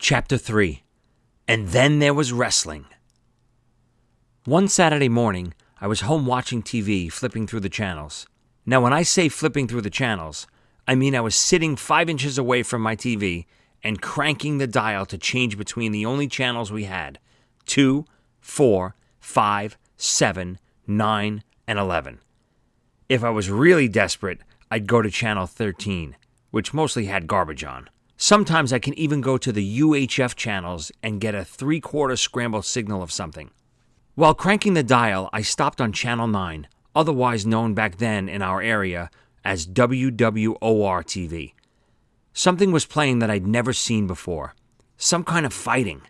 Chapter 3. And then there was wrestling. One Saturday morning, I was home watching TV, flipping through the channels. Now, when I say flipping through the channels, I mean I was sitting 5 inches away from my TV and cranking the dial to change between the only channels we had: 2, 4, 5, 7, 9, and 11. If I was really desperate, I'd go to channel 13, which mostly had garbage on. Sometimes I can even go to the UHF channels and get a 3/4 scrambled signal of something. While cranking the dial, I stopped on channel 9, otherwise known back then in our area as WWOR TV. Something was playing that I'd never seen before. Some kind of fighting.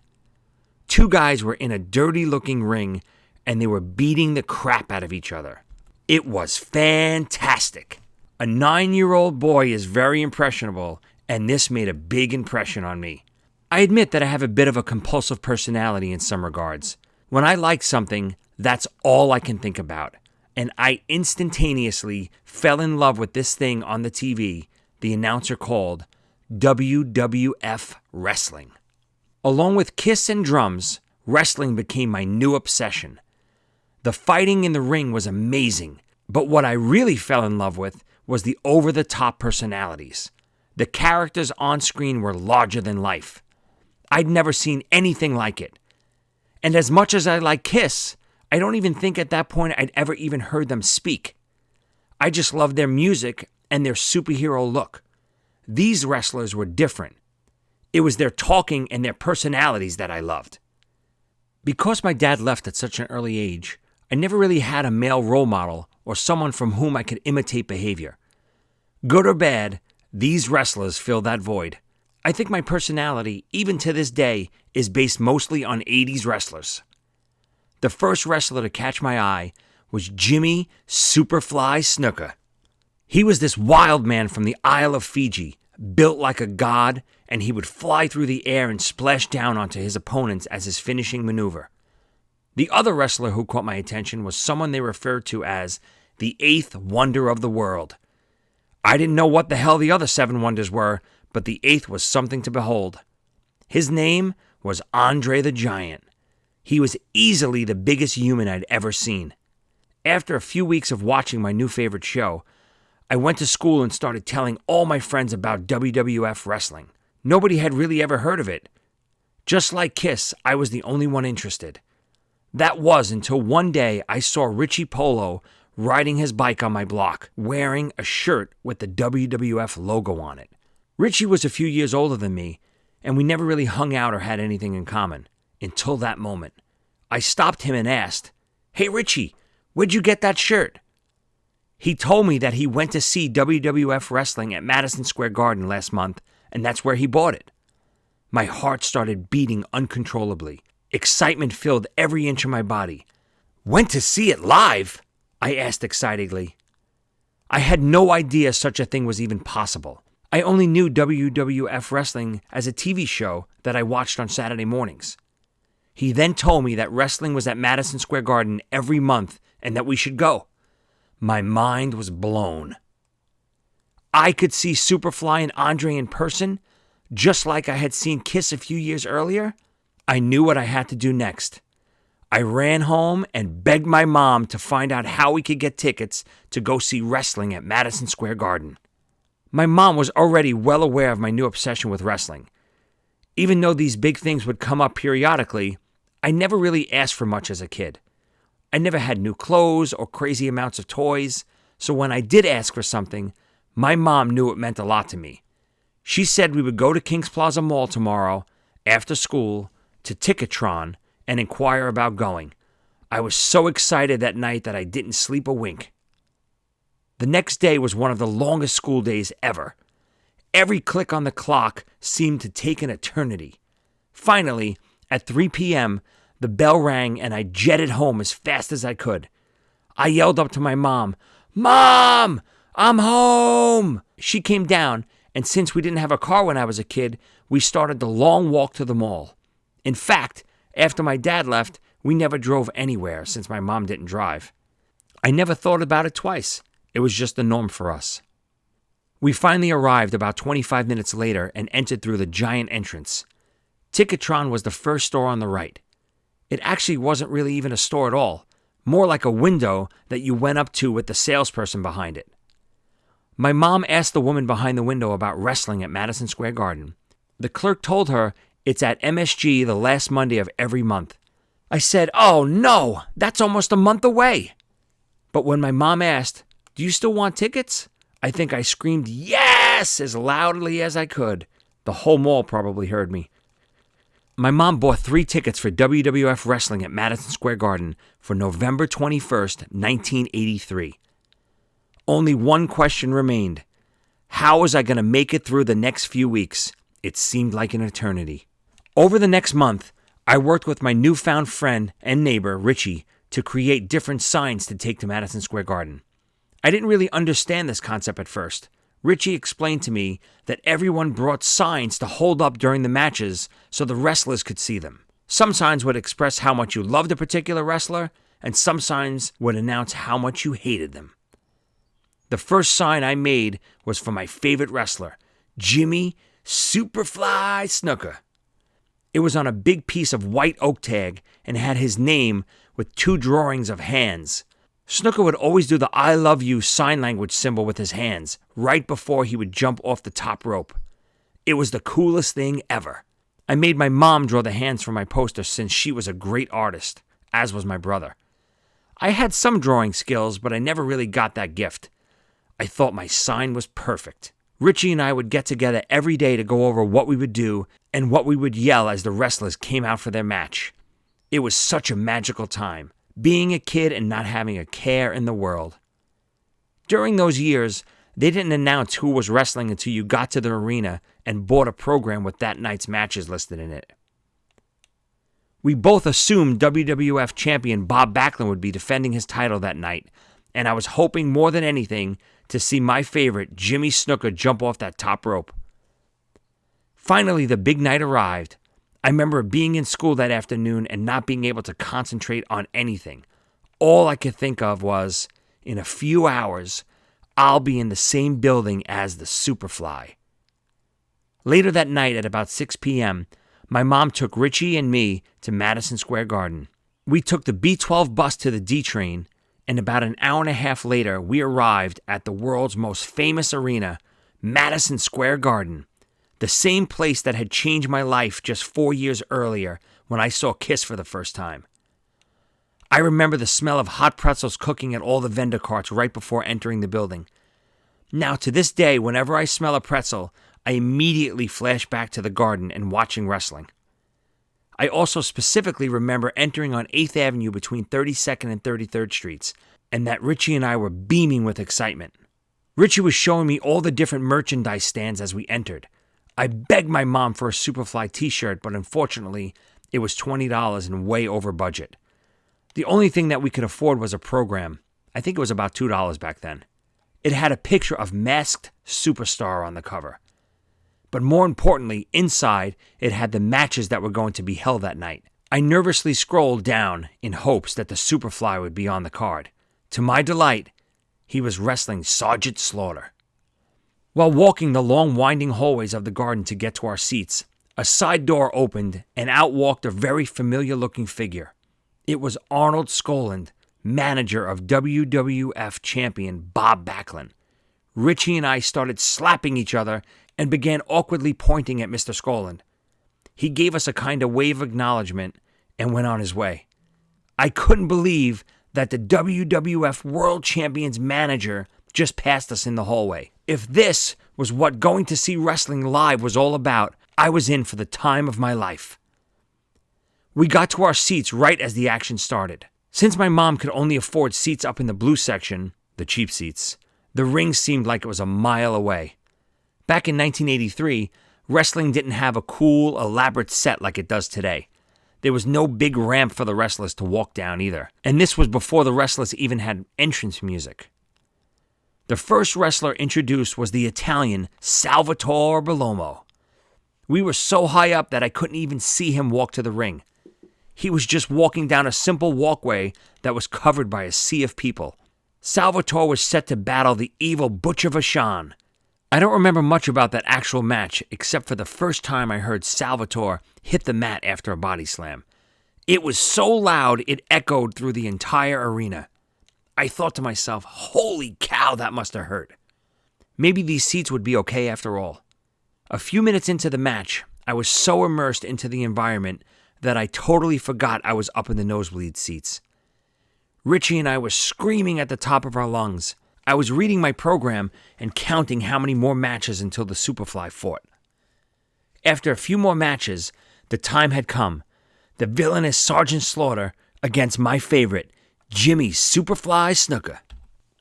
2 guys were in a dirty-looking ring, and they were beating the crap out of each other. It was fantastic. A 9-year-old boy is very impressionable, and this made a big impression on me. I admit that I have a bit of a compulsive personality in some regards. When I like something, that's all I can think about. And I instantaneously fell in love with this thing on the TV the announcer called WWF Wrestling. Along with Kiss and drums, wrestling became my new obsession. The fighting in the ring was amazing, but what I really fell in love with was the over-the-top personalities. The characters on screen were larger than life. I'd never seen anything like it. And as much as I like Kiss, I don't even think at that point I'd ever even heard them speak. I just loved their music and their superhero look. These wrestlers were different. It was their talking and their personalities that I loved. Because my dad left at such an early age, I never really had a male role model or someone from whom I could imitate behavior. Good or bad, these wrestlers fill that void. I think my personality, even to this day, is based mostly on 80s wrestlers. The first wrestler to catch my eye was Jimmy Superfly Snuka. He was this wild man from the Isle of Fiji, built like a god, and he would fly through the air and splash down onto his opponents as his finishing maneuver. The other wrestler who caught my attention was someone they referred to as the 8th wonder of the world. I didn't know what the hell the other 7 wonders were, but the 8th was something to behold. His name was Andre the Giant. He was easily the biggest human I'd ever seen. After a few weeks of watching my new favorite show, I went to school and started telling all my friends about WWF wrestling. Nobody had really ever heard of it. Just like Kiss, I was the only one interested. That was until one day I saw Richie Polo riding his bike on my block, wearing a shirt with the WWF logo on it. Richie was a few years older than me, and we never really hung out or had anything in common, until that moment. I stopped him and asked, "Hey Richie, where'd you get that shirt?" He told me that he went to see WWF wrestling at Madison Square Garden last month, and that's where he bought it. My heart started beating uncontrollably. Excitement filled every inch of my body. "Went to see it live?" I asked excitedly. I had no idea such a thing was even possible. I only knew WWF wrestling as a TV show that I watched on Saturday mornings. He then told me that wrestling was at Madison Square Garden every month and that we should go. My mind was blown. I could see Superfly and Andre in person, just like I had seen Kiss a few years earlier. I knew what I had to do next. I ran home and begged my mom to find out how we could get tickets to go see wrestling at Madison Square Garden. My mom was already well aware of my new obsession with wrestling. Even though these big things would come up periodically, I never really asked for much as a kid. I never had new clothes or crazy amounts of toys, so when I did ask for something, my mom knew it meant a lot to me. She said we would go to Kings Plaza Mall tomorrow, after school, to Ticketron, and inquire about going. I was so excited that night that I didn't sleep a wink. The next day was one of the longest school days ever. Every click on the clock seemed to take an eternity. Finally, at 3 p.m., the bell rang and I jetted home as fast as I could. I yelled up to my mom, "Mom, I'm home!" She came down, and since we didn't have a car when I was a kid, we started the long walk to the mall. In fact, after my dad left, we never drove anywhere since my mom didn't drive. I never thought about it twice. It was just the norm for us. We finally arrived about 25 minutes later and entered through the giant entrance. Ticketron was the first store on the right. It actually wasn't really even a store at all, more like a window that you went up to with the salesperson behind it. My mom asked the woman behind the window about wrestling at Madison Square Garden. The clerk told her it's at MSG the last Monday of every month. I said, "Oh no, that's almost a month away." But when my mom asked, "Do you still want tickets?" I think I screamed yes as loudly as I could. The whole mall probably heard me. My mom bought 3 tickets for WWF Wrestling at Madison Square Garden for November 21st, 1983. Only one question remained. How was I going to make it through the next few weeks? It seemed like an eternity. Over the next month, I worked with my newfound friend and neighbor, Richie, to create different signs to take to Madison Square Garden. I didn't really understand this concept at first. Richie explained to me that everyone brought signs to hold up during the matches so the wrestlers could see them. Some signs would express how much you loved a particular wrestler, and some signs would announce how much you hated them. The first sign I made was for my favorite wrestler, Jimmy Superfly Snuka. It was on a big piece of white oak tag and had his name with 2 drawings of hands. Snuka would always do the I love you sign language symbol with his hands right before he would jump off the top rope. It was the coolest thing ever. I made my mom draw the hands for my poster since she was a great artist, as was my brother. I had some drawing skills, but I never really got that gift. I thought my sign was perfect. Richie and I would get together every day to go over what we would do and what we would yell as the wrestlers came out for their match. It was such a magical time, being a kid and not having a care in the world. During those years, they didn't announce who was wrestling until you got to the arena and bought a program with that night's matches listed in it. We both assumed WWF champion Bob Backlund would be defending his title that night, and I was hoping more than anything to see my favorite, Jimmy Snuka, jump off that top rope. Finally, the big night arrived. I remember being in school that afternoon and not being able to concentrate on anything. All I could think of was, in a few hours, I'll be in the same building as the Superfly. Later that night at about 6 p.m., my mom took Richie and me to Madison Square Garden. We took the B12 bus to the D train, and about an hour and a half later, we arrived at the world's most famous arena, Madison Square Garden, the same place that had changed my life just 4 years earlier when I saw Kiss for the first time. I remember the smell of hot pretzels cooking at all the vendor carts right before entering the building. Now, to this day, whenever I smell a pretzel, I immediately flash back to the garden and watching wrestling. I also specifically remember entering on 8th Avenue between 32nd and 33rd Streets, and that Richie and I were beaming with excitement. Richie was showing me all the different merchandise stands as we entered. I begged my mom for a Superfly t-shirt, but unfortunately, it was $20 and way over budget. The only thing that we could afford was a program. I think it was about $2 back then. It had a picture of Masked Superstar on the cover. But more importantly, inside, it had the matches that were going to be held that night. I nervously scrolled down in hopes that the Superfly would be on the card. To my delight, he was wrestling Sergeant Slaughter. While walking the long winding hallways of the garden to get to our seats, a side door opened and out walked a very familiar looking figure. It was Arnold Skaaland, manager of WWF champion Bob Backlund. Richie and I started slapping each other and began awkwardly pointing at Mr. Skaaland. He gave us a kind of wave of acknowledgement and went on his way. I couldn't believe that the WWF World Champion's manager just passed us in the hallway. If this was what going to see wrestling live was all about, I was in for the time of my life. We got to our seats right as the action started. Since my mom could only afford seats up in the blue section, the cheap seats, the ring seemed like it was a mile away. Back in 1983, wrestling didn't have a cool, elaborate set like it does today. There was no big ramp for the wrestlers to walk down either. And this was before the wrestlers even had entrance music. The first wrestler introduced was the Italian Salvatore Bellomo. We were so high up that I couldn't even see him walk to the ring. He was just walking down a simple walkway that was covered by a sea of people. Salvatore was set to battle the evil Butcher Vachon. I don't remember much about that actual match except for the first time I heard Salvatore hit the mat after a body slam. It was so loud it echoed through the entire arena. I thought to myself, holy cow, that must have hurt. Maybe these seats would be okay after all. A few minutes into the match, I was so immersed into the environment that I totally forgot I was up in the nosebleed seats. Richie and I were screaming at the top of our lungs. I was reading my program and counting how many more matches until the Superfly fought. After a few more matches, the time had come. The villainous Sergeant Slaughter against my favorite, Jimmy Superfly Snuka.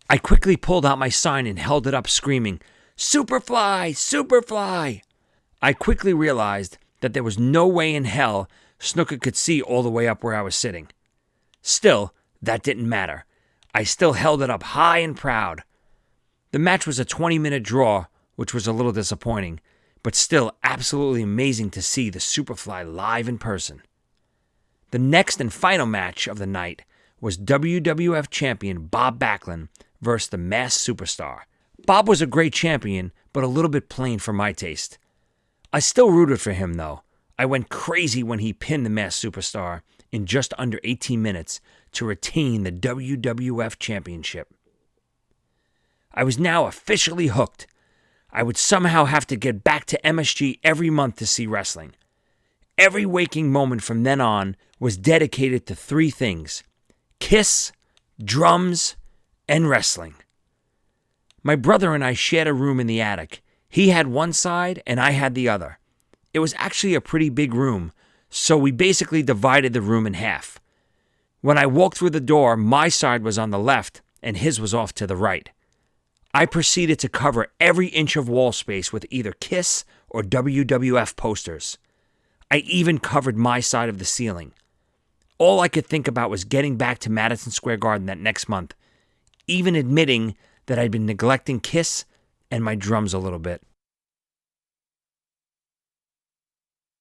I quickly pulled out my sign and held it up screaming, "Superfly! Superfly!" I quickly realized that there was no way in hell Snuka could see all the way up where I was sitting. Still, that didn't matter. I still held it up high and proud. The match was a 20-minute draw, which was a little disappointing, but still absolutely amazing to see the Superfly live in person. The next and final match of the night was WWF champion Bob Backlund versus the Masked Superstar. Bob was a great champion, but a little bit plain for my taste. I still rooted for him, though. I went crazy when he pinned the Masked Superstar in just under 18 minutes to retain the WWF Championship. I was now officially hooked. I would somehow have to get back to MSG every month to see wrestling. Every waking moment from then on was dedicated to three things: Kiss, drums, and wrestling. My brother and I shared a room in the attic. He had one side and I had the other. It was actually a pretty big room, so we basically divided the room in half. When I walked through the door, my side was on the left and his was off to the right. I proceeded to cover every inch of wall space with either Kiss or WWF posters. I even covered my side of the ceiling. All I could think about was getting back to Madison Square Garden that next month, even admitting that I'd been neglecting Kiss and my drums a little bit.